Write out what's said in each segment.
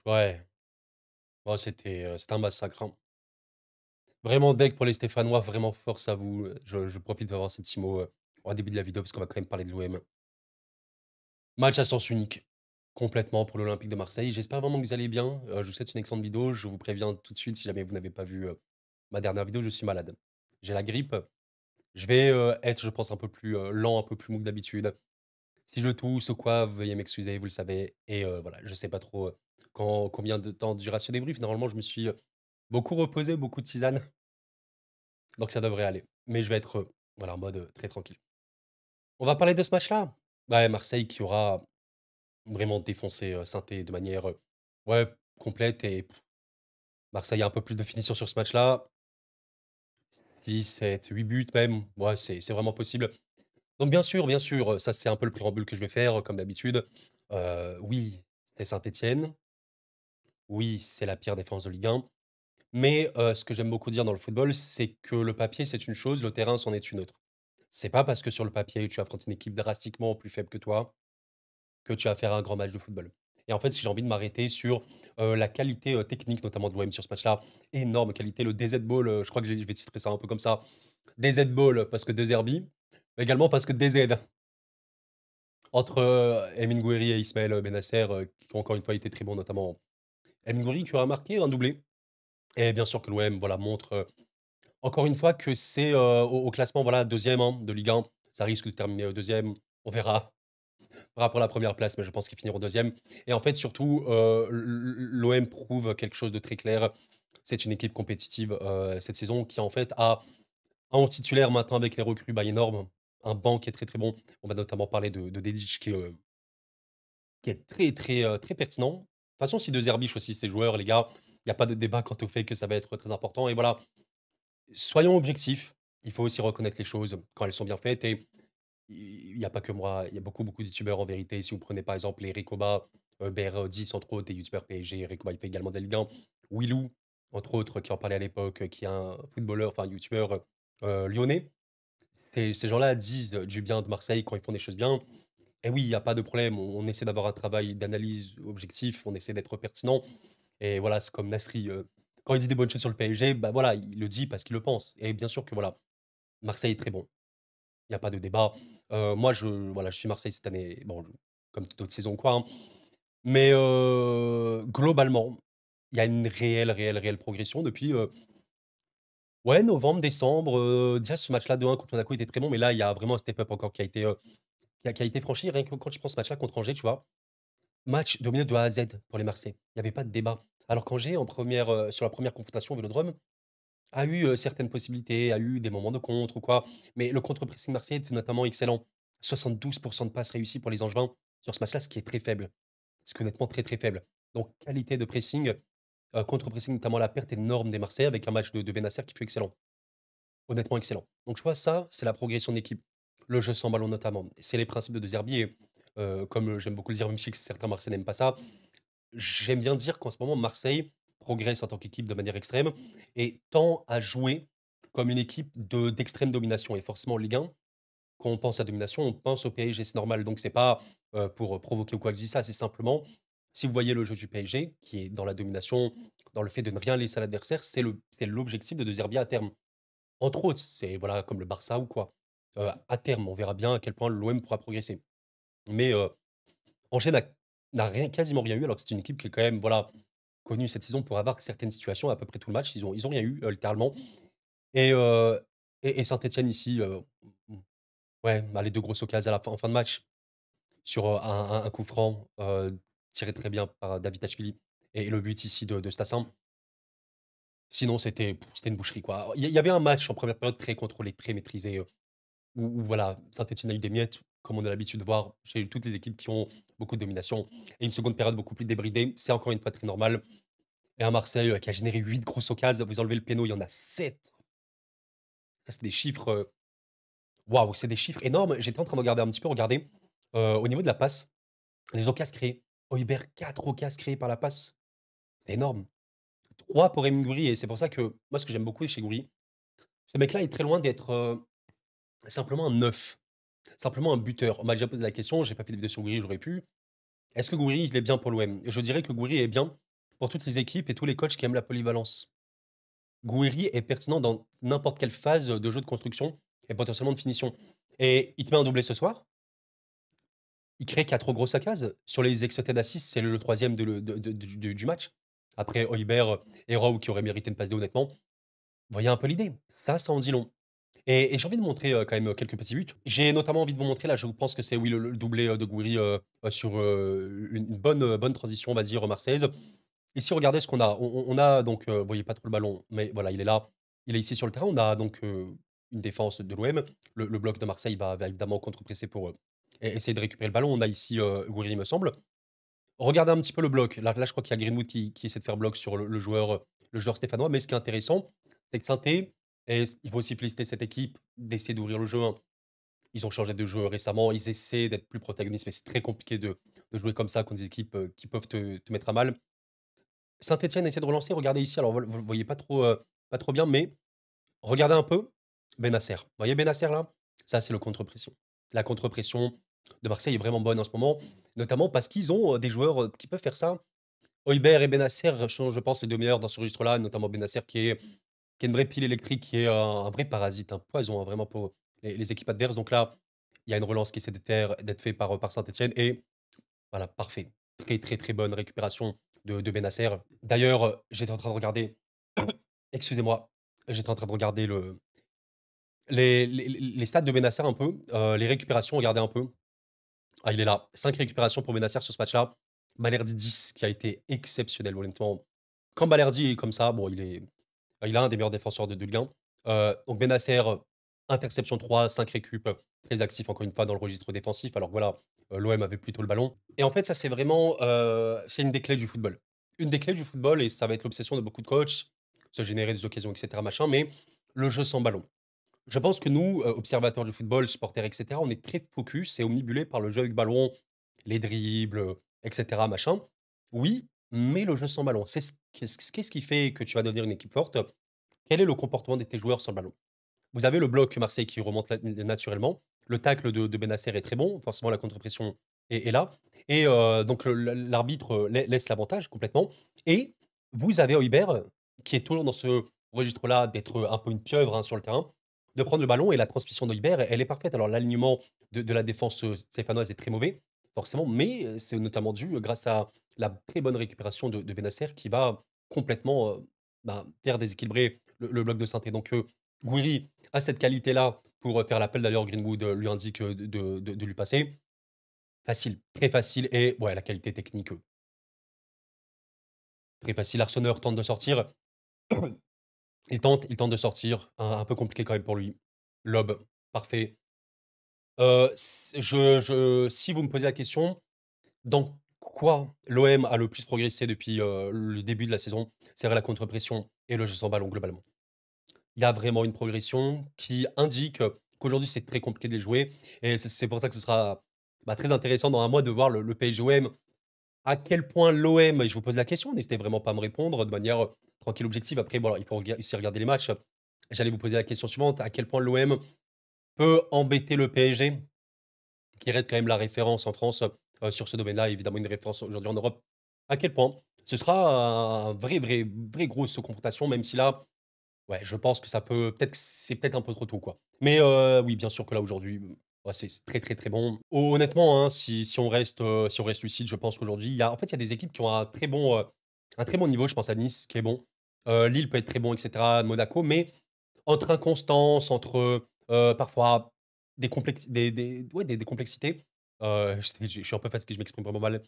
Ouais, oh, c'était un massacre, hein. Vraiment deg pour les Stéphanois, vraiment force à vous, je profite d'avoir ces petits mots, en début de la vidéo parce qu'on va quand même parler de l'OM. Match à sens unique, complètement pour l'Olympique de Marseille. J'espère vraiment que vous allez bien, je vous souhaite une excellente vidéo. Je vous préviens tout de suite si jamais vous n'avez pas vu, ma dernière vidéo, je suis malade. J'ai la grippe, je vais, être je pense un peu plus, lent, un peu plus mou que d'habitude. Si je tousse ou quoi, veuillez m'excuser, vous le savez et voilà, je sais pas trop, combien de temps durera ce débrief. Normalement, je me suis, beaucoup reposé, beaucoup de tisane, donc ça devrait aller. Mais je vais être, voilà, en mode, très tranquille. On va parler de ce match-là? Ouais, Marseille qui aura vraiment défoncé, Saint-Étienne de manière, ouais, complète et Marseille a un peu plus de finition sur ce match-là. 6, 7, 8 buts même, ouais, c'est vraiment possible. Donc bien sûr, ça c'est un peu le préambule que je vais faire, comme d'habitude. Oui, c'est Saint-Étienne. Oui, c'est la pire défense de Ligue 1. Mais, ce que j'aime beaucoup dire dans le football, c'est que le papier, c'est une chose, le terrain, c'en est une autre. C'est pas parce que sur le papier, tu affrontes une équipe drastiquement plus faible que toi, que tu vas faire un grand match de football. Et en fait, si j'ai envie de m'arrêter sur, la qualité, technique notamment de l'OM sur ce match-là, énorme qualité, le DZ Ball, je crois que je vais titrer ça un peu comme ça. DZ Ball parce que 2 Zerbi, mais également parce que DZ. Entre, Emin Gouiri et Ismaël, Bennacer, qui ont encore une fois été très bons, notamment Emin Gouiri qui aura marqué un doublé et bien sûr que l'OM, voilà, montre, encore une fois que c'est, au classement, voilà, 2e, hein, de Ligue 1. Ça risque de terminer, 2e. On verra. On verra pour la première place, mais je pense qu'ils finiront 2e et en fait, surtout, l'OM prouve quelque chose de très clair. C'est une équipe compétitive, cette saison qui, en fait, a un 11 titulaire maintenant avec les recrues, bah, énorme. Un banc qui est très, très bon. On va notamment parler de Dedic qui est très, très, très pertinent. De toute façon, si De Zerbi choisit ses joueurs, les gars, il y a pas de débat quant au fait que ça va être très important et voilà. Soyons objectifs, il faut aussi reconnaître les choses quand elles sont bien faites et il y a pas que moi, il y a beaucoup, beaucoup de youtubeurs en vérité. Si vous prenez par exemple les Ricoba, BR10 entre autres, des youtubeurs PSG, Ricoba il fait également de la Ligue 1. Willou, entre autres, qui en parlait à l'époque, qui est un footballeur, enfin youtubeur, lyonnais. Ces gens-là disent, du bien de Marseille quand ils font des choses bien. Et oui, il y a pas de problème, on essaie d'avoir un travail d'analyse objectif, on essaie d'être pertinent et voilà, c'est comme Nasri, quand il dit des bonnes choses sur le PSG, bah, voilà, il le dit parce qu'il le pense et bien sûr que voilà, Marseille est très bon. Il y a pas de débat. Moi voilà, je suis Marseille cette année, bon, comme toute autre saison quoi, hein, mais globalement, il y a une réelle progression depuis, ouais, novembre, décembre, déjà ce match-là 2-1 contre Monaco était très bon, mais là, il y a vraiment un step up encore qui a été, qui a été franchi. Rien que quand tu prends ce match-là contre Angers, tu vois? Match dominé de A à Z pour les Marseillais. Il y avait pas de débat. Alors qu'Angers en première, sur la première confrontation au Vélodrome, a eu, certaines possibilités, a eu des moments de contre ou quoi, mais le contre-pressing marseillais était notamment excellent. 72 de passes réussies pour les Angevins sur ce match-là, ce qui est très faible. Ce qui est honnêtement très, très faible. Donc qualité de pressing, contre-pressing, notamment la perte énorme des Marseillais avec un match de Bennacer qui fut excellent. Honnêtement excellent. Donc je vois ça, c'est la progression d'équipe. Le jeu sans ballon notamment. C'est les principes de Zerbi et comme, j'aime beaucoup le dire, même si certains Marseillais n'aiment pas ça, j'aime bien dire qu'en ce moment, Marseille progresse en tant qu'équipe de manière extrême et tend à jouer comme une équipe d'extrême domination et forcément en Ligue 1, quand on pense à domination, on pense au PSG, c'est normal. Donc c'est pas, pour, provoquer ou quoi que je dis ça, c'est simplement, si vous voyez le jeu du PSG qui est dans la domination, dans le fait de ne rien laisser à l'adversaire, c'est l'objectif de Zerbi à terme. Entre autres, c'est voilà, comme le Barça ou quoi. À terme, on verra bien à quel point l'OM pourra progresser. Mais, Angers n'a rien quasiment rien eu, alors que c'est une équipe qui est quand même, voilà, connue cette saison pour avoir certaines situations à peu près tout le match. Ils ont rien eu, littéralement et Saint-Étienne ici, ouais, bah, les 2 grosses occasions à la fin en fin de match sur, un coup franc, tiré très bien par Davitashvili et le but ici de Stassin. Sinon, c'était une boucherie, quoi. Il y avait un match en première période très contrôlé, très maîtrisé, où voilà, Saint-Étienne a eu des miettes, comme on a l'habitude de voir chez toutes les équipes qui ont beaucoup de domination et une seconde période beaucoup plus débridée. C'est encore une fois très normal et un Marseille, qui a généré 8 grosses occasions. Vous enlevez le péno, il y en a 7. Ça, c'est des chiffres, waouh, c'est des chiffres énormes. J'étais en train de regarder un petit peu, regardez, au niveau de la passe, les occasions créées. Højbjerg, 4 occasions créées par la passe. C'est énorme. 3 pour Rémi Gouiri et c'est pour ça que moi, ce que j'aime beaucoup chez Gouiri, ce mec-là est très loin d'être, simplement un neuf, simplement un buteur. On m'a déjà posé la question, j'ai pas fait de vidéo sur Gouiri, j'aurais pu. Est-ce que Gouiri, il est bien pour l'OM? Je dirais que Gouiri est bien pour toutes les équipes et tous les coachs qui aiment la polyvalence. Gouiri est pertinent dans n'importe quelle phase de jeu de construction et potentiellement de finition. Et il te met un doublé ce soir, il crée 4 grosses occasions. Sur les expected assists, c'est le 3e du match. Après Højbjerg et Rowe qui auraient mérité une passe D honnêtement. Vous voyez un peu l'idée? Ça en dit long. Et j'ai envie de montrer, quand même, quelques petits buts. J'ai notamment envie de vous montrer là, je pense que c'est oui le doublé, de Gouiri, sur, une bonne transition, on va dire, marseillaise. Ici, regardez ce qu'on a. On a donc, vous voyez pas trop le ballon, mais voilà, il est là. Il est ici sur le terrain. On a donc, une défense de l'OM. Le bloc de Marseille va évidemment contre-presser pour, essayer de récupérer le ballon. On a ici, Gouiri, il me semble. Regardez un petit peu le bloc. Là, je crois qu'il y a Greenwood qui essaie de faire bloc sur le joueur stéphanois. Mais ce qui est intéressant, c'est que Sainté et il faut aussi féliciter cette équipe d'essayer d'ouvrir le jeu, hein. Ils ont changé de jeu récemment. Ils essaient d'être plus protagonistes, mais c'est très compliqué de jouer comme ça contre des équipes, qui peuvent te mettre à mal. Saint-Étienne essaie de relancer, regardez ici, alors vous le voyez pas trop bien, mais regardez un peu Bennacer. Vous voyez Bennacer là? Ça, c'est le contre-pression. La contre-pression de Marseille est vraiment bonne en ce moment, notamment parce qu'ils ont, des joueurs, qui peuvent faire ça. Højbjerg et Bennacer sont, je pense, les 2 meilleurs dans ce registre-là, notamment Bennacer qui est une vraie pile électrique, qui est un vrai parasite, un poison, hein, vraiment pour les équipes adverses. Donc là, il y a une relance qui essaie d'être fait par Saint-Étienne et voilà, parfait. Très, très, très bonne récupération de Bennacer. D'ailleurs, j'étais en train de regarder excusez-moi, j'étais en train de regarder les stats de Bennacer un peu, les récupérations, regardez un peu. Ah, il est là, 5 récupérations pour Bennacer sur ce match-là. Balerdi 10 qui a été exceptionnel honnêtement. Quand Balerdi est comme ça, bon, il est un des meilleurs défenseurs de Ligue 1. Donc Bennacer, interception 3, 5 récup, très actif encore une fois dans le registre défensif. Alors voilà, l'OM avait plutôt le ballon et en fait ça c'est vraiment, c'est une des clés du football. Une des clés du football et ça va être l'obsession de beaucoup de coachs, se générer des occasions et cetera machin, mais le jeu sans ballon. Je pense que nous, observateurs du football, supporters et cetera, on est très focus et omnibulés par le jeu avec ballon, les dribbles, et cetera machin. Oui, mais le jeu sans ballon, c'est qu'est-ce qui fait que tu vas devenir une équipe forte? Quel est le comportement de tes joueurs sans le ballon? Vous avez le bloc Marseille qui remonte naturellement. Le tacle de Bennacer est très bon. Forcément, la contre-pression est là. Et donc, l'arbitre laisse l'avantage complètement. Et vous avez Højbjerg qui est toujours dans ce registre-là d'être un peu une pieuvre hein, sur le terrain, de prendre le ballon et la transmission d'Højbjerg, elle est parfaite. Alors, l'alignement de la défense stéphanoise est très mauvais, forcément, mais c'est notamment dû grâce à la très bonne récupération de Bennacer qui va complètement faire déséquilibrer le bloc de Saint-Étienne. Donc, Gouiri a cette qualité-là pour, faire l'appel. D'ailleurs, Greenwood, lui indique, de lui passer. Facile, très facile et ouais, la qualité technique, très facile. Arseneur tente de sortir. Il tente de sortir. Un peu compliqué quand même pour lui. Lob, parfait. S si vous me posez la question, dans quoi l'OM a le plus progressé depuis, le début de la saison? C'est vrai la contre-pression et le jeu sans ballon globalement. Il y a vraiment une progression qui indique, qu'aujourd'hui, c'est très compliqué de les jouer et c'est pour ça que ce sera, très intéressant dans un mois de voir le PSG-OM. À quel point l'OM et je vous pose la question, n'hésitez vraiment pas à me répondre de manière, tranquille, objective. Après voilà, il faut aussi regarder les matchs. J'allais vous poser la question suivante, à quel point l'OM peut embêter le PSG, qui reste quand même la référence en France, sur ce domaine-là, évidemment une référence aujourd'hui en Europe. À quel point? Ce sera un vrai grosse confrontation, même si là, ouais, je pense que ça peut peut-être que c'est peut-être un peu trop tôt, quoi. Mais oui, bien sûr que là, aujourd'hui, ouais, c'est très, très, très bon. Honnêtement, hein, si on reste lucide, je pense qu'aujourd'hui, il y a des équipes qui ont un très bon niveau. Je pense à Nice qui est bon. Lille peut être très bon et cetera, Monaco, mais entre inconstance, entre, parfois des complexités, je suis un peu fatigué, je m'exprime vraiment mal.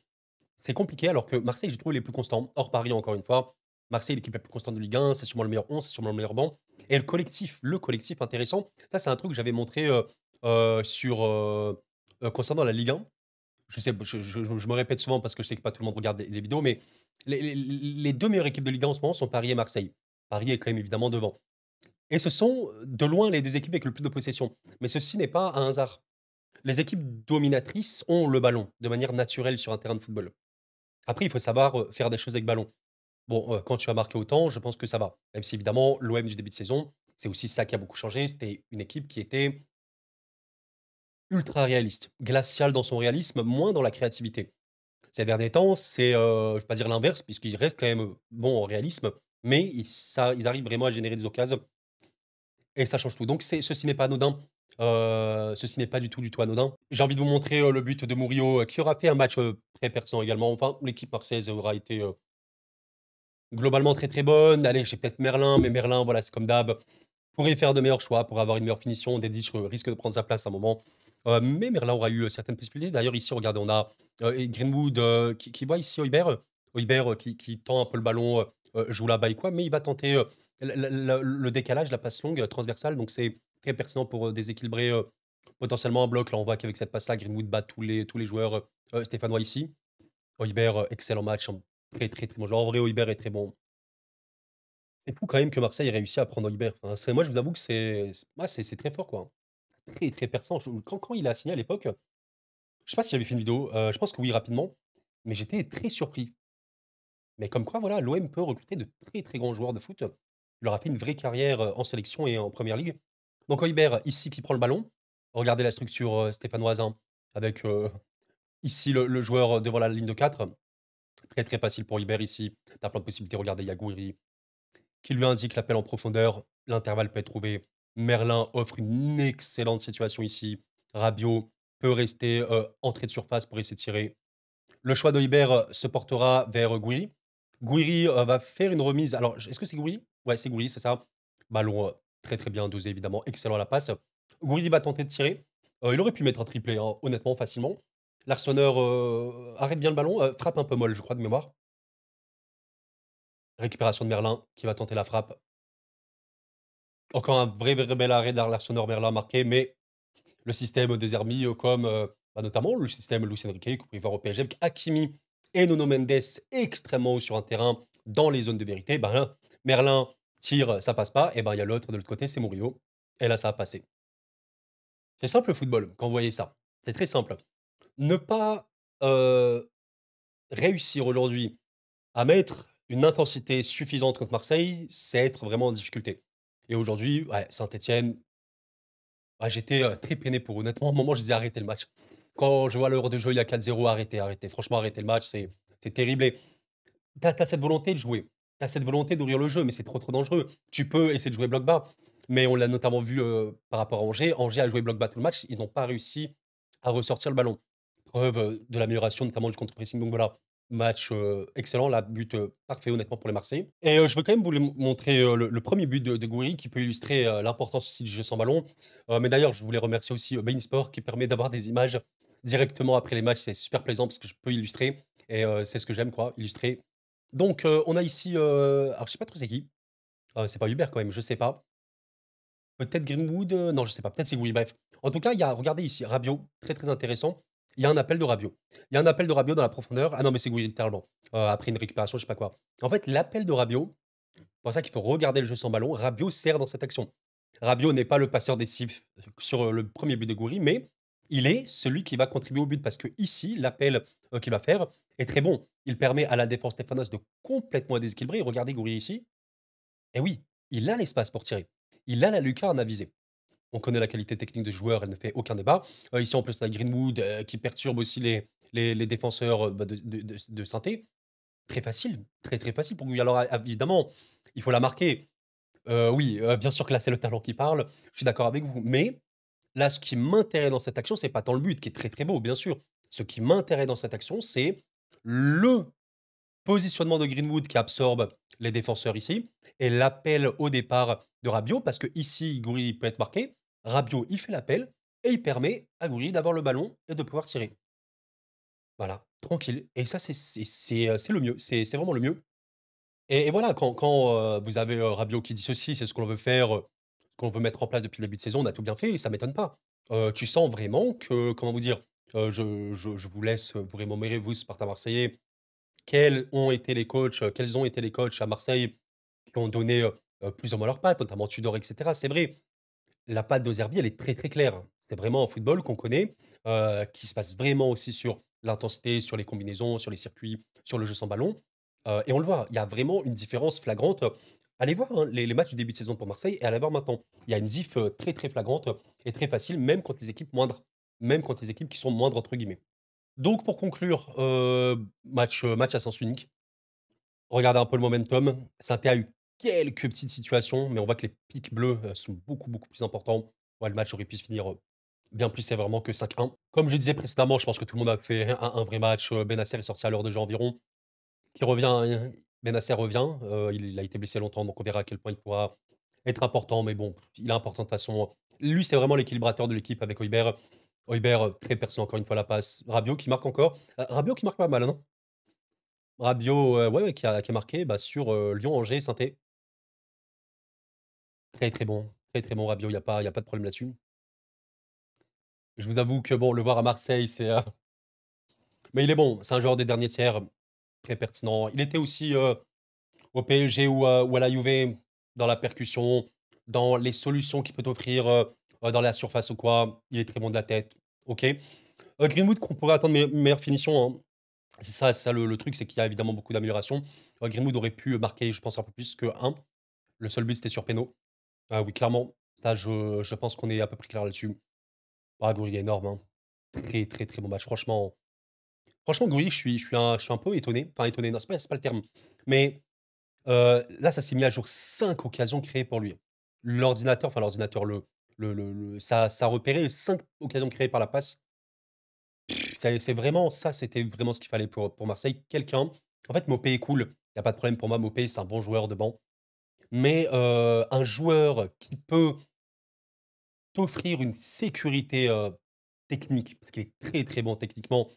C'est compliqué alors que Marseille, j'ai trouvé les plus constants, hors Paris encore une fois. Marseille, l'équipe la plus constante de Ligue 1, c'est sûrement le meilleur 11, c'est sûrement le meilleur banc et le collectif intéressant, ça c'est un truc que j'avais montré, concernant la Ligue 1. Je sais, je me répète souvent parce que je sais que pas tout le monde regarde les vidéos, mais les 2 meilleures équipes de Ligue 1 en ce moment sont Paris et Marseille. Paris est quand même évidemment devant et ce sont, de loin les 2 équipes avec le plus de possession. Mais ceci n'est pas un hasard. Les équipes dominatrices ont le ballon de manière naturelle sur un terrain de football. Après, il faut savoir, faire des choses avec ballon. Bon, quand tu as marqué autant, je pense que ça va. Même si évidemment, l'OM du début de saison, c'est aussi ça qui a beaucoup changé. C'était une équipe qui était ultra réaliste, glaciale dans son réalisme, moins dans la créativité. Ces derniers temps, c'est, je vais pas dire l'inverse puisqu'ils restent quand même, bons en réalisme, mais ils arrivent vraiment à générer des occasions et ça change tout. Donc ceci n'est pas anodin, ceci n'est pas du tout anodin. J'ai envie de vous montrer, le but de Murillo, qui aura fait un match, très pertinent également. Enfin, l'équipe marseillaise aura été, globalement très, très bonne. Allez, j'ai peut-être Merlin, mais Merlin, voilà, c'est comme d'hab, pourrait faire de meilleurs choix pour avoir une meilleure finition. Dedic risque de prendre sa place à un moment, mais Merlin aura eu, certaines possibilités. D'ailleurs, ici, regardez, on a, et Greenwood, qui voit ici Højbjerg, qui tend un peu le ballon, joue là-bas et quoi, mais il va tenter, le décalage, la passe longue, transversale, donc c'est très pertinent pour, déséquilibrer, potentiellement un bloc. Là, on voit qu'avec cette passe-là, Greenwood bat tous les joueurs, stéphanois ici. Højbjerg, excellent match, hein, très, très, très bon joueur. En vrai, Højbjerg est très bon. C'est fou quand même que Marseille ait réussi à prendre Højbjerg. Enfin, moi, je vous avoue que c'est très fort, quoi. Très, très perçant. Quand il a signé à l'époque, je sais pas si j'avais fait une vidéo, je pense que oui, rapidement, mais j'étais très surpris. Mais comme quoi, voilà, l'OM peut recruter de très, très grands joueurs de foot. Il aura fait une vraie carrière, en sélection et en première ligue. Donc Højbjerg, ici, qui prend le ballon. Regardez la structure, stéphanoise, hein, avec, ici le joueur, devant la ligne de 4. Très, très facile pour Højbjerg ici. Tu as plein de possibilités. Regardez, il y a Gouiri qui lui indique l'appel en profondeur. L'intervalle peut être trouvé. Merlin offre une excellente situation ici. Rabiot peut rester, entrée de surface pour essayer de tirer. Le choix d'Højbjerg, se portera vers, Gouiri. Gouiri, va faire une remise. Alors, est-ce que c'est Gouiri? Ouais, c'est Gouiri, c'est ça. Ballon, très, très bien dosé évidemment, excellent à la passe. Gouiri va tenter de tirer. Il aurait pu mettre un triplé, hein, honnêtement, facilement. Larsonneur, arrête bien le ballon, frappe un peu molle, je crois, de mémoire. Récupération de Merlin qui va tenter la frappe. Encore un vrai, vrai bel arrêt de l'Arsenal Merlin marqué, mais le système des Zerbi, comme, notamment le système Luis Enrique, que vous pouvez voir au PSG avec Hakimi et Nuno Mendes extrêmement haut sur un terrain, dans les zones de vérité, ben là, Merlin tire, ça passe pas et ben, il y a l'autre de l'autre côté, c'est Murillo et là, ça a passé. C'est simple le football quand vous voyez ça. C'est très simple. Ne pas, heu, réussir aujourd'hui à mettre une intensité suffisante contre Marseille, c'est être vraiment en difficulté et aujourd'hui, ouais, Saint-Étienne. Ah, j'étais, très peiné pour eux. Honnêtement, à un moment, je disais: «Arrêtez le match». Quand je vois l'heure de jeu, il y a 4-0, arrêtez, arrêtez. Franchement, arrêtez le match, c'est terrible et tu as cette volonté de jouer. Tu as cette volonté d'ouvrir le jeu, mais c'est trop, trop dangereux. Tu peux essayer de jouer bloc bas, mais on l'a notamment vu, par rapport à Angers. Angers a joué bloc bas tout le match, ils n'ont pas réussi à ressortir le ballon. Preuve, de l'amélioration notamment du contre-pressing, donc voilà, match, excellent, là, but, parfait honnêtement pour les Marseillais et je veux quand même vous le montrer, le 1er but de Gouiri qui peut illustrer, l'importance aussi du jeu sans ballon. Mais d'ailleurs, je voulais remercier aussi, beIN Sport qui permet d'avoir des images directement après les matchs. C'est super plaisant parce que je peux illustrer et c'est ce que j'aime quoi, illustrer. Donc on a ici, alors je sais pas trop c'est qui, c'est pas Hubert quand même, je sais pas. Peut-être Greenwood, non je sais pas, peut-être c'est Gouiri, bref. En tout cas, il y a regardez ici, Rabiot, très, très intéressant. Il y a un appel de Rabiot. Il y a un appel de Rabiot dans la profondeur. Ah non, mais c'est Gouiri littéralement, après une récupération, je sais pas quoi. En fait, l'appel de Rabiot, c'est pour ça qu'il faut regarder le jeu sans ballon, Rabiot sert dans cette action. Rabiot n'est pas le passeur décisif sur, le premier but de Gouiri, mais il est celui qui va contribuer au but parce que ici, l'appel, qu'il va faire est très bon. Il permet à la défense stéphanoise de complètement déséquilibrer. Regardez Gouiri ici, et oui, il a l'espace pour tirer. Il a la lucarne à viser. On connaît la qualité technique de joueur, elle ne fait aucun débat. Ici, en plus, on a Greenwood, qui perturbe aussi les défenseurs, de Saint-Étienne. Très facile, très, très facile pour Gouiri. Alors, évidemment, il faut la marquer. Oui, bien sûr que là, c'est le talent qui parle, je suis d'accord avec vous. Mais là, ce qui m'intéresse dans cette action, c'est pas tant le but qui est très, très beau, bien sûr. Ce qui m'intéresse dans cette action, c'est le positionnement de Greenwood qui absorbe les défenseurs ici et l'appel au départ de Rabiot parce que ici Gouiri peut être marqué. Rabiot, il fait l'appel et il permet à Gouiri d'avoir le ballon et de pouvoir tirer. Voilà, tranquille et ça c'est le mieux, c'est vraiment le mieux et voilà quand, vous avez, Rabiot qui dit ceci: «C'est ce qu'on veut faire, ce qu'on veut mettre en place depuis le début de saison, on a tout bien fait» et ça m'étonne pas. Tu sens vraiment que, comment vous dire? Je vous laisse, vous rémunérer vous, Sparta Marseillais. Quels ont été les coachs à Marseille qui ont donné, plus ou moins leurs pattes, notamment Tudor et cetera. C'est vrai, la patte de Zerbi, elle est très, très claire. C'est vraiment un football qu'on connaît, qui se passe vraiment aussi sur l'intensité, sur les combinaisons, sur les circuits, sur le jeu sans ballon, et on le voit, il y a vraiment une différence flagrante. Allez voir, hein, les matchs du début de saison pour Marseille et allez voir maintenant. Il y a une diff, très, très flagrante et très facile, même contre les équipes moindres, même contre les équipes qui sont «moindres» entre guillemets. Donc pour conclure, match à sens unique. Regardez un peu le momentum. Saint-Étienne a eu quelques petites situations, mais on voit que les pics bleus, sont beaucoup, beaucoup plus importants. Ouais, le match aurait pu se finir, bien plus sévèrement que 5-1. Comme je disais précédemment, je pense que tout le monde a fait un vrai match. Benasser est sorti à l'heure de jeu environ, qui revient, Benasser revient, il a été blessé longtemps, donc on verra à quel point il pourra être important, mais bon, il est important de toute façon. Lui, c'est vraiment l'équilibrateur de l'équipe avec Højbjerg. Højbjerg, très pertinent encore une fois la passe. Rabiot qui marque encore. Rabiot qui marque pas mal, hein, non? Rabiot, ouais, ouais, qui a marqué, bah, sur, Lyon, Angers, Saint-Étienne. Très, très bon Rabiot, il y a pas de problème là-dessus. Je vous avoue que bon, le voir à Marseille, mais il est bon, c'est un joueur des derniers tiers, très pertinent. Il était aussi, au PSG ou à la Juve, dans la percussion, dans les solutions qu'il peut offrir, dans la surface ou quoi. Il est très bon de la tête, OK. Greenwood qu'on pourrait attendre meilleure finition, hein. C'est ça le truc, c'est qu'il y a évidemment beaucoup d'améliorations. Greenwood aurait pu marquer, je pense, un peu plus que un. Le seul but, c'était sur péno. Ah oui, clairement, ça je pense qu'on est à peu près clair là-dessus. Ah Gouiri est énorme, hein. Très, très, très bon match. Franchement Gouiri, je suis un peu étonné. Enfin étonné, non, c'est pas le terme. Mais, là, ça s'est mis à jour 5 occasions créées pour lui. L'ordinateur, ça a repéré 5 occasions créées par la passe. C'est vraiment ça, c'était vraiment ce qu'il fallait pour Marseille. Quelqu'un en fait, Mopé est cool, il y a pas de problème pour moi. Mopé, c'est un bon joueur de banc. Mais, un joueur qui peut t'offrir une sécurité, technique, parce qu'il est très, très bon techniquement,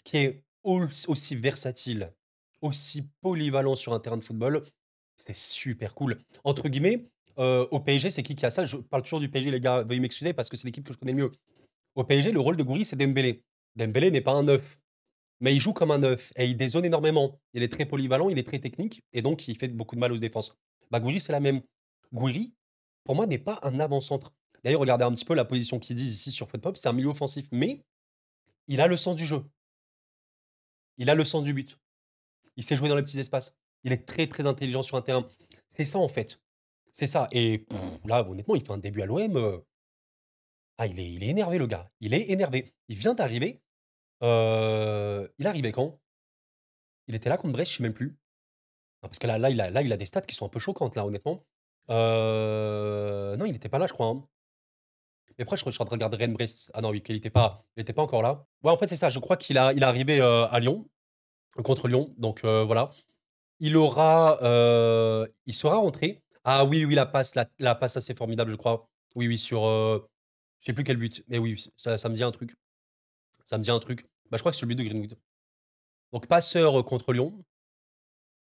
qui est aussi versatile, aussi polyvalent sur un terrain de football, c'est super cool. Entre guillemets, au PSG, c'est qui a ça? Je parle toujours du PSG, les gars, veuillez m'excuser parce que c'est l'équipe que je connais le mieux. Au PSG, le rôle de Gouiri, c'est Dembélé. Dembélé n'est pas un neuf, mais il joue comme un neuf et il dézone énormément. Il est très polyvalent, il est très technique et donc il fait beaucoup de mal aux défenses. Bah, Gouiri, c'est la même. Gouiri, pour moi, n'est pas un avant-centre. D'ailleurs, regardez un petit peu la position qu'ils disent ici sur FootPop, c'est un milieu offensif, mais il a le sens du jeu. Il a le sens du but. Il sait jouer dans les petits espaces. Il est très, très intelligent sur un terrain. C'est ça, en fait. C'est ça. Et là, honnêtement, il fait un début à l'OM. Ah, il est énervé, le gars. Il est énervé. Il vient d'arriver. Il est arrivé quand? Il était là contre Brest, je sais même plus. Ah, parce que là, il a des stats qui sont un peu choquantes, là, honnêtement. Non, il était pas là, je crois, hein. Mais après, je suis en train de regarder Rennes-Brest. Ah non, oui, il était pas encore là. Ouais, en fait, c'est ça. Je crois il est arrivé à Lyon, contre Lyon. Donc voilà. Il sera rentré. Ah oui, oui, la passe assez formidable, je crois. Oui, oui, sur. Je sais plus quel but. Mais oui, ça me dit un truc. Ça me dit un truc. Bah, je crois que c'est le but de Greenwood. Donc, passeur contre Lyon.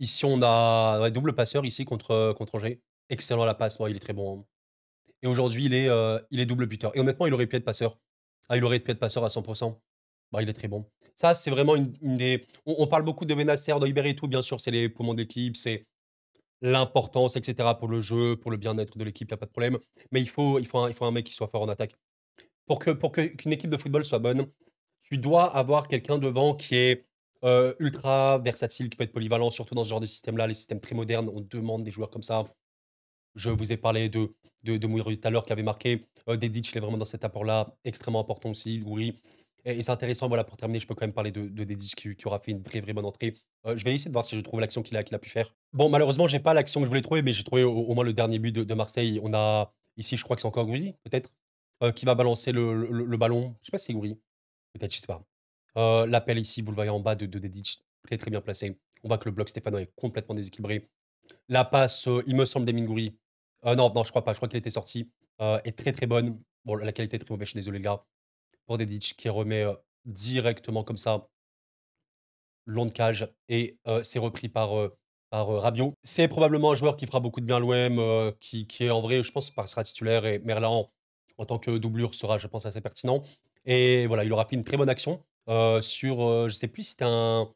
Ici, on a ouais, double passeur ici contre Angers. Excellent la passe. Ouais, il est très bon, hein. Et aujourd'hui, il est double buteur. Et honnêtement, il aurait pu être passeur. Ah, il aurait pu être passeur à 100%. Bah, il est très bon. Ça, c'est vraiment une des. On parle beaucoup de Benacer, d'Hojbjerg et tout, bien sûr, c'est les poumons de l'équipe, c'est l'importance, et cetera, pour le jeu, pour le bien-être de l'équipe, il y a pas de problème. Mais il faut un mec qui soit fort en attaque. Qu'une équipe de football soit bonne, tu dois avoir quelqu'un devant qui est, ultra versatile, qui peut être polyvalent, surtout dans ce genre de système-là, les systèmes très modernes, on demande des joueurs comme ça. Je vous ai parlé de Mouiri tout à l'heure qui avait marqué, Dedic, il est vraiment dans cet apport-là, extrêmement important aussi, Gouiri et c'est intéressant, voilà, pour terminer, je peux quand même parler de Dedic qui aura fait une vraie, vraie bonne entrée. Je vais essayer de voir si je trouve l'action qu'il a pu faire. Bon, malheureusement, j'ai pas l'action que je voulais trouver, mais j'ai trouvé au moins le dernier but de Marseille. On a ici, je crois que c'est encore Gouiri, peut-être, qui va balancer le ballon. Je sais pas si c'est Gouiri, peut-être, je sais pas. L'appel ici, vous le voyez en bas de Dedic, très, très bien placé. On voit que le bloc stéphanois est complètement déséquilibré. La passe, il me semble d'Emin Gouiri. Non, non, je crois pas. Je crois qu'elle était sortie, est très, très bonne. Bon, la qualité est très mauvaise, je suis désolé, les gars. Pour Dedic qui remet, directement comme ça, long de cage et c'est repris par Rabiot. C'est probablement un joueur qui fera beaucoup de bien à l'OM, qui est en vrai, je pense, sera titulaire et Merlin en tant que doublure sera, je pense, assez pertinent et voilà, il aura fait une très bonne action, sur, je sais plus si c'était un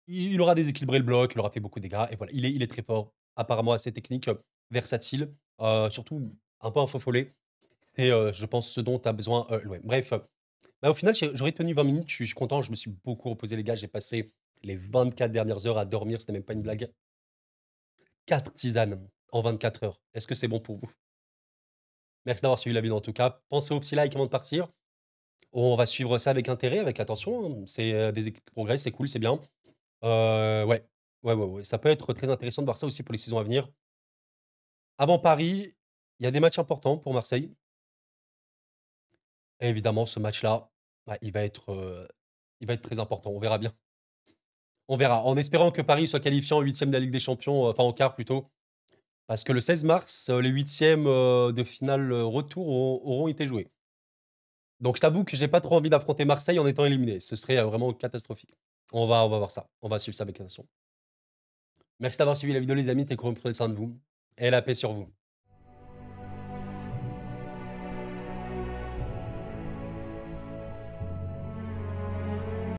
il aura déséquilibré le bloc, il aura fait beaucoup de dégâts et voilà, il est très fort, apparemment assez technique, versatile, surtout un peu un faux follet. C'est, je pense, ce dont a besoin, l'OM. Bref, bah, au final, j'aurais tenu 20 minutes, je suis content, je me suis beaucoup reposé les gars, j'ai passé les 24 dernières heures à dormir, c'était même pas une blague. 4 tisanes en 24 heures. Est-ce que c'est bon pour vous? Merci d'avoir suivi la vidéo en tout cas. Pensez au petit like avant de partir. On va suivre ça avec intérêt, avec attention, hein. C'est, des équipes qui progressent, c'est cool, c'est bien. Ouais. Ouais. Ça peut être très intéressant de voir ça aussi pour les saisons à venir. Avant Paris, il y a des matchs importants pour Marseille et évidemment ce match-là, bah, il va être très important. On verra bien. On verra, en espérant que Paris soit qualifié en huitième de la Ligue des Champions, enfin en quart plutôt, parce que le 16 mars, les huitièmes de finale, retour auront été joués. Donc je t'avoue que j'ai pas trop envie d'affronter Marseille en étant éliminé. Ce serait, vraiment catastrophique. On va voir ça. On va suivre ça avec attention. Merci d'avoir suivi la vidéo les amis, prenez soin de vous et la paix sur vous.